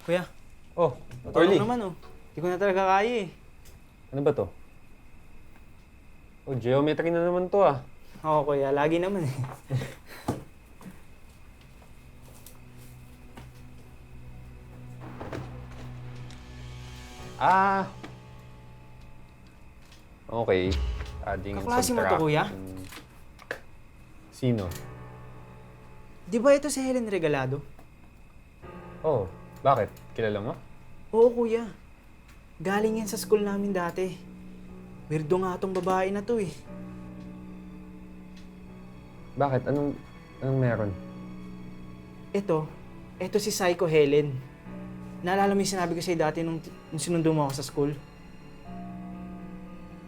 Kuya, Oh, tulong Orly. naman oh. Hindi ko na talaga kaya eh. Ano ba to? Oh, geometry na naman to ah. Oo kuya, lagi naman eh. Ah, okay. Adding and Kaklase mo to, kuya? subtracting. Sino? Di ba ito si Helen Regalado? Oh, bakit? Kilala mo? Oo kuya. Galing yan sa school namin dati. Weirdo nga tong babae na to eh. Bakit? Anong meron? Ito si Psycho Helen. Naalala mo yung sinabi ko sa'yo dati nung sinundo mo ako sa school?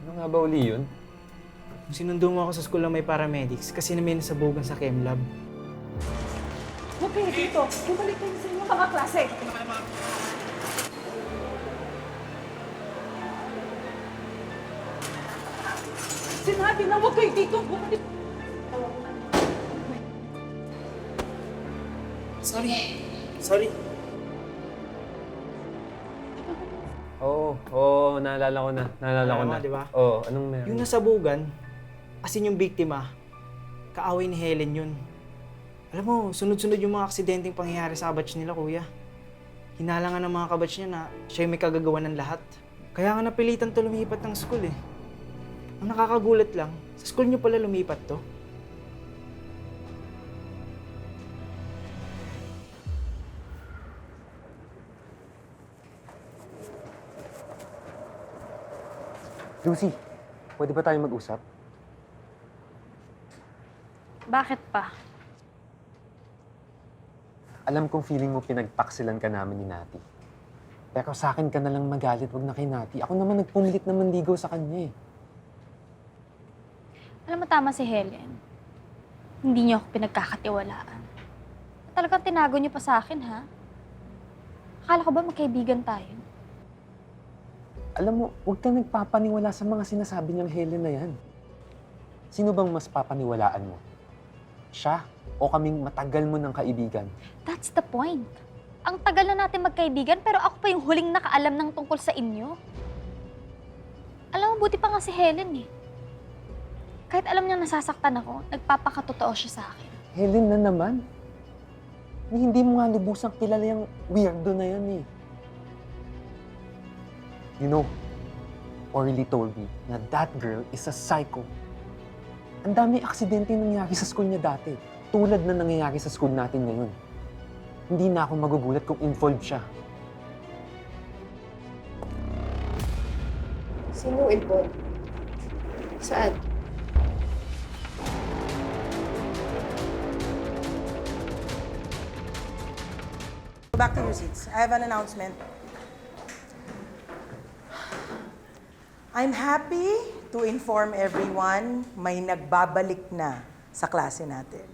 Ano nga ba uli yun? Nung sinundo mo ako sa school na may paramedics kasi na may nasabugan sa chem lab. Huwag kayo dito. Bumalik kayo sa inyong mga klase. Sinabi na huwag kayo dito. Bumalik. Sorry. Oo, naalala ko na. Naalala ko Naalala na. mo, di ba? Oo, anong meron? Yung nasabugan, as in yung biktima, kaaway ni Helen yun. Alam mo, sunod-sunod yung mga aksidenteng pangyayari sa batch nila, kuya. Hinalangan ng mga kabatch niya na siya yung may kagagawa ng lahat. Kaya nga napilitan to lumipat ng school eh. Ang nakakagulat lang, sa school niyo pala lumipat to. Lucy, pwede ba tayo mag-usap? Bakit pa? Alam kong feeling mo pinagpaksilan ka namin ni Nati. Pero sa akin ka na lang magalit, wag na kay Nati. Ako naman nagpumilit na manligaw sa kanya eh. Alam mo tama si Helen. Hindi niyo ako pinagkakatiwalaan. Talagang tinago niyo pa sa akin, ha? Akala ko ba magkaibigan tayo? Alam mo, huwag kang nagpapaniwala sa mga sinasabi niyang Helen na yan. Sino bang mas papaniwalaan mo? Siya o kaming matagal mo ng kaibigan? That's the point. Ang tagal na natin magkaibigan pero ako pa yung huling nakaalam ng tungkol sa inyo. Alam mo, buti pa nga si Helen eh. Kahit alam niya nasasaktan ako, nagpapakatotoo siya sa akin. Helen na naman. Hindi mo nga lubusang kilala yung weirdo na yan eh. You know, Orly told me na that girl is a psycho. Ang dami aksidente nangyari sa school niya dati. Tulad na nangyayari sa school natin ngayon. Hindi na ako magugulat kung involved siya. Sino involved? Saan? Back to your seats. I have an announcement. I'm happy to inform everyone may nagbabalik na sa klase natin.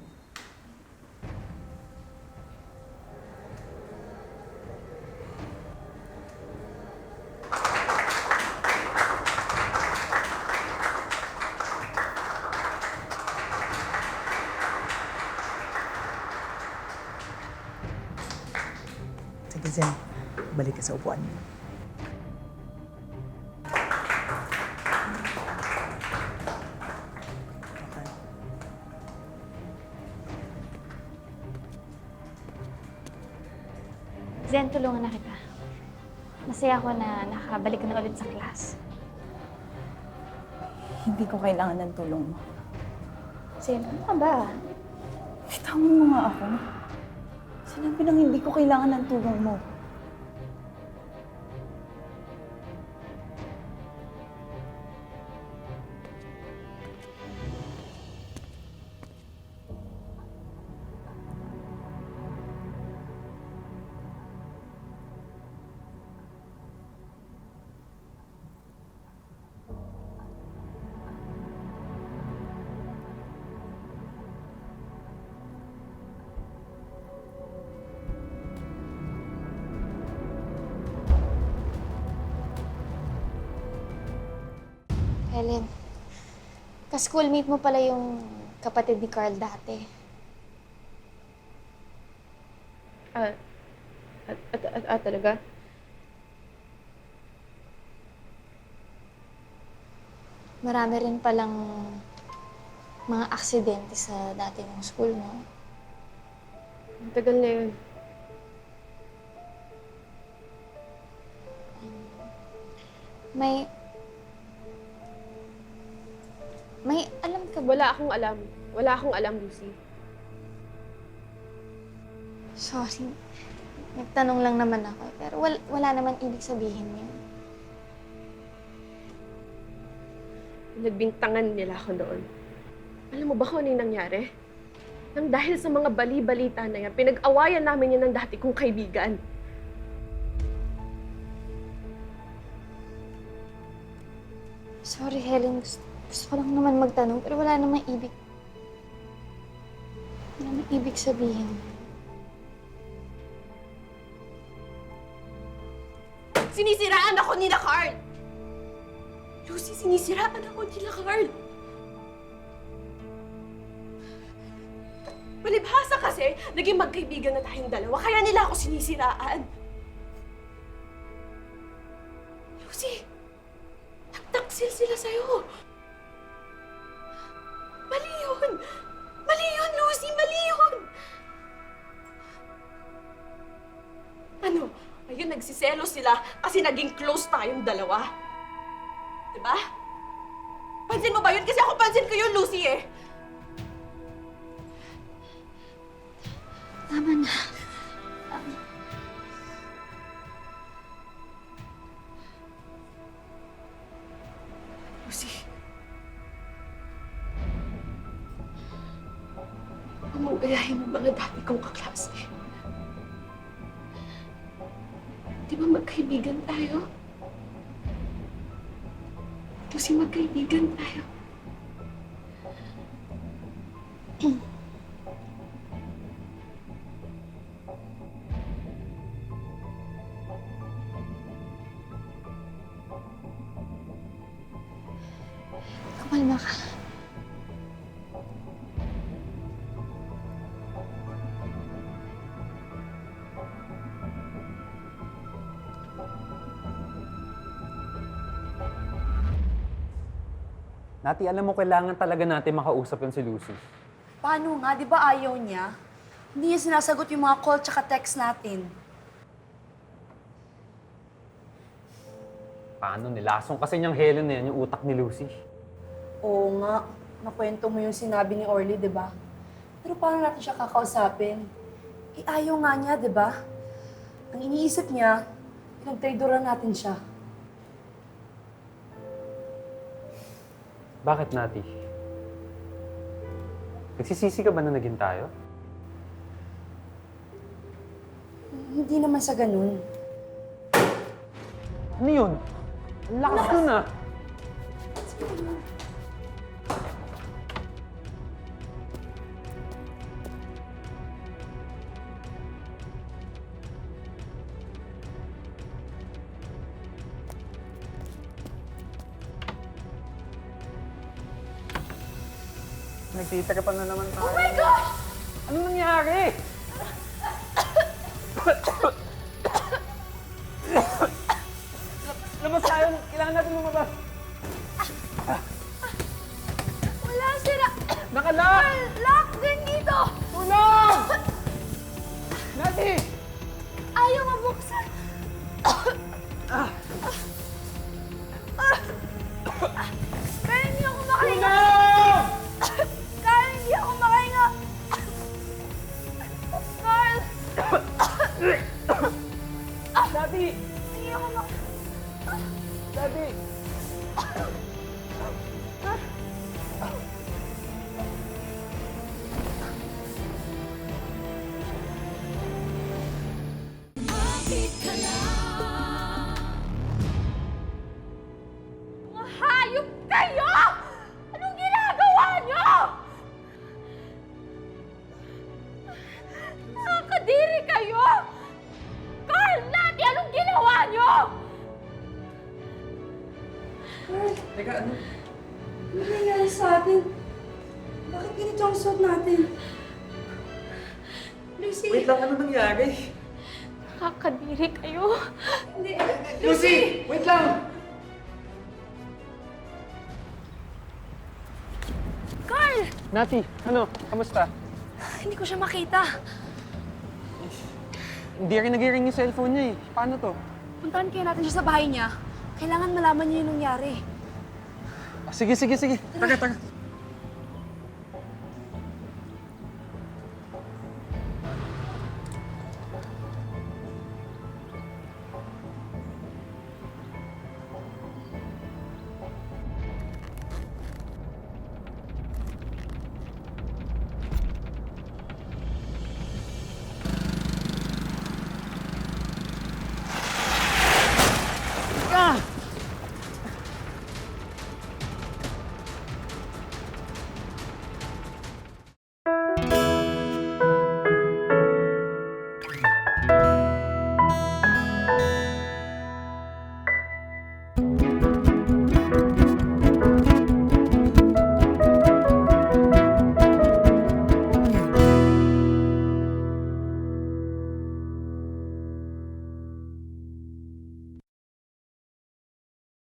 Sige, Zen. Balik ka sa upuan mo. Okay. Zen, tulungan na kita. Masaya ako na nakabalik ka na ulit sa class. Hindi ko kailangan ng tulong mo. Zen, ano ka ba? Bitawan mo nga ako. Sinabi lang hindi ko kailangan ng tulong mo. Helen, ka-schoolmate mo pala yung kapatid ni Carl dati. Talaga? Marami rin palang mga aksidente sa dati mong school, no? Ang tagal na yun. May alam ka ba? Wala akong alam. Wala akong alam, Lucy. Sorry. Nagtanong lang naman ako. Pero wala naman ibig sabihin yun. Nagbintangan nila ako doon. Alam mo ba kung ano yung nangyari? Nang dahil sa mga bali-balita na yan, pinag-awayan namin yan ng dati kong kaibigan. Sorry, Helen. Gusto ko lang naman magtanong, pero wala namang ibig. Wala namang ibig sabihin. Sinisiraan ako nila, Carl! Lucy, sinisiraan ako nila, Carl! Palibhasa kasi, naging magkaibigan na tayong dalawa, kaya nila ako sinisiraan. Lucy, nagtaksil sila sa'yo. Mali yun! Mali yun, Lucy! Mali yun! Ano? Ayun, nagsiselos sila kasi naging close tayong dalawa. Diba? Pansin mo ba yun? Kasi ako pansin ko yun, Lucy eh. Tama na. Lucy. Huwag mong gayahin ang mga dati kong kaklase. Di ba magkaibigan tayo? Lucy, magkaibigan tayo. Kumalma ka. Nati, alam mo, kailangan talaga natin makausap yun si Lucy. Paano nga? Di ba ayaw niya? Hindi niya sinasagot yung mga call tsaka text natin. Paano? Nilasong kasi niyang Helen na yan, yung utak ni Lucy. Oo nga. Nakwento mo yung sinabi ni Orly, di ba? Pero paano natin siya kakausapin? Eh, ayaw nga niya, di ba? Ang iniisip niya, pinagtraidoran natin siya. Bakit, Nati? Nagsisisi ka ba na naging tayo? Hindi naman sa ganun. Ano yun? Ang lakas nun ah! Nagtitirapan na naman tayo. Oh my God! Ano nangyari? Labas tayo! Kailangan natin lumabas! Wala sila! Nakalock! Lock din dito! Tulong! Nati! Ayaw mabuksan! Kaya hindi ako makahinga! Tulong! Kaya hindi ako makahinga! Carl! Nati! Hindi ako Nati! Mga hayop kayo! Anong ginagawa nyo? Nakakadiri kayo! Carl, Nati, anong ginawa nyo? Teka, ano? Ano nangyari sa atin? Bakit ganito ang suot natin? Lucy! Wait lang, ano nangyari? Nakakadiri kayo. Lucy! Wait lang! Carl! Nati, ano? Kamusta? Hindi ko siya makita. Hindi rin nag-ring yung cellphone niya eh. Paano to? Puntahan kaya natin siya sa bahay niya. Kailangan malaman niya yung nangyari. Sige. Tara.